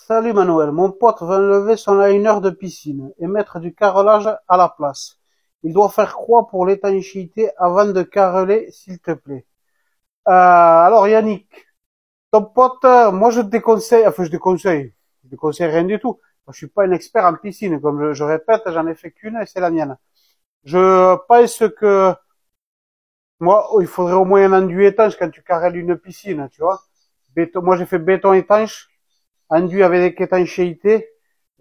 Salut Manuel, mon pote va enlever son liner de piscine et mettre du carrelage à la place. Il doit faire quoi pour l'étanchéité avant de carreler, s'il te plaît? Alors Yannick, ton pote, moi je te déconseille, je te conseille rien du tout. Moi, je suis pas un expert en piscine, comme je répète, j'en ai fait qu'une et c'est la mienne. Je pense que moi, il faudrait au moins un enduit étanche quand tu carrelles une piscine, tu vois. Moi j'ai fait béton étanche, enduit avec étanchéité.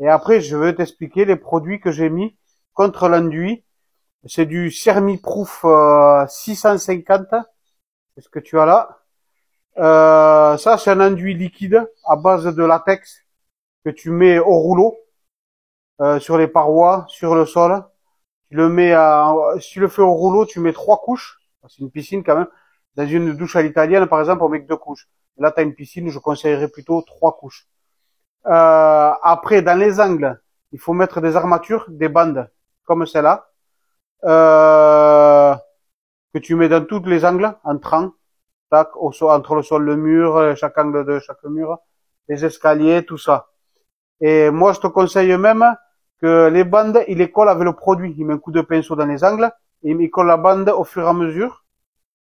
Et après, je vais t'expliquer les produits que j'ai mis contre l'enduit. C'est du Sermiproof 650. C'est ce que tu as là. Ça, c'est un enduit liquide à base de latex que tu mets au rouleau, sur les parois, sur le sol. Tu le mets si tu le fais au rouleau, tu mets 3 couches. C'est une piscine quand même. Dans une douche à l'italienne, par exemple, on met que 2 couches. Là, tu as une piscine, je conseillerais plutôt 3 couches. Après, dans les angles, il faut mettre des armatures, des bandes, comme celle-là, que tu mets dans tous les angles, entrant, tac, entre le sol, le mur, chaque angle de chaque mur, les escaliers, tout ça. Et moi, je te conseille même que les bandes, il les colle avec le produit. Il met un coup de pinceau dans les angles, et il colle la bande au fur et à mesure,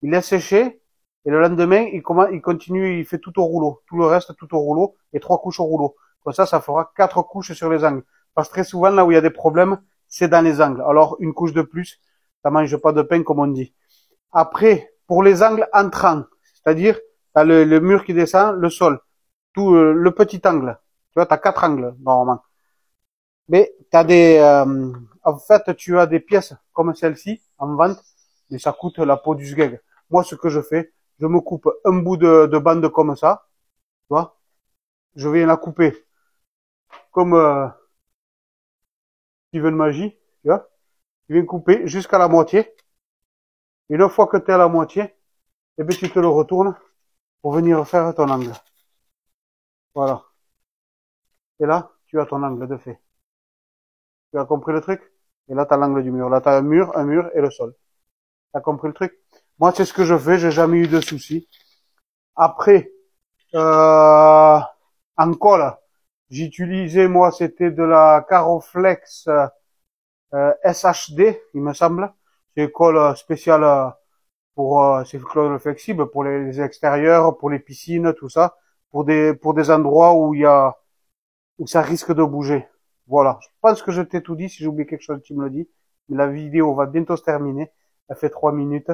il laisse sécher, et le lendemain, il continue, il fait tout au rouleau. Tout le reste, tout au rouleau, et 3 couches au rouleau. Comme ça fera 4 couches sur les angles. Parce que très souvent, là où il y a des problèmes, c'est dans les angles. Alors, une couche de plus, ça mange pas de pain, comme on dit. Après, pour les angles entrants, c'est-à-dire, t'as le mur qui descend, le sol, tout le petit angle. Tu vois, t'as 4 angles, normalement. Mais en fait, tu as des pièces comme celle-ci, en vente, mais ça coûte la peau du sgeg. Moi, ce que je fais, je me coupe un bout de bande comme ça, tu vois. Je viens la couper comme Steven Magie, tu vois. Tu viens couper jusqu'à la moitié. Et une fois que tu es à la moitié, eh bien, tu te le retournes pour venir faire ton angle. Voilà. Et là, tu as ton angle de fait. Tu as compris le truc? Et là, tu as l'angle du mur. Là, tu as un mur et le sol. Tu as compris le truc? Moi, c'est ce que je fais. J'ai jamais eu de soucis. Après, en colle, j'utilisais, moi, c'était de la Caroflex SHD, il me semble. C'est une colle spéciale c'est une colle flexible pour les extérieurs, pour les piscines, tout ça, pour des endroits où ça risque de bouger. Voilà. Je pense que je t'ai tout dit. Si j'ai oublié quelque chose, tu me le dis. Mais la vidéo va bientôt se terminer. Elle fait 3 minutes.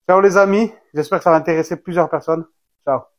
Ciao les amis. J'espère que ça va intéresser plusieurs personnes. Ciao.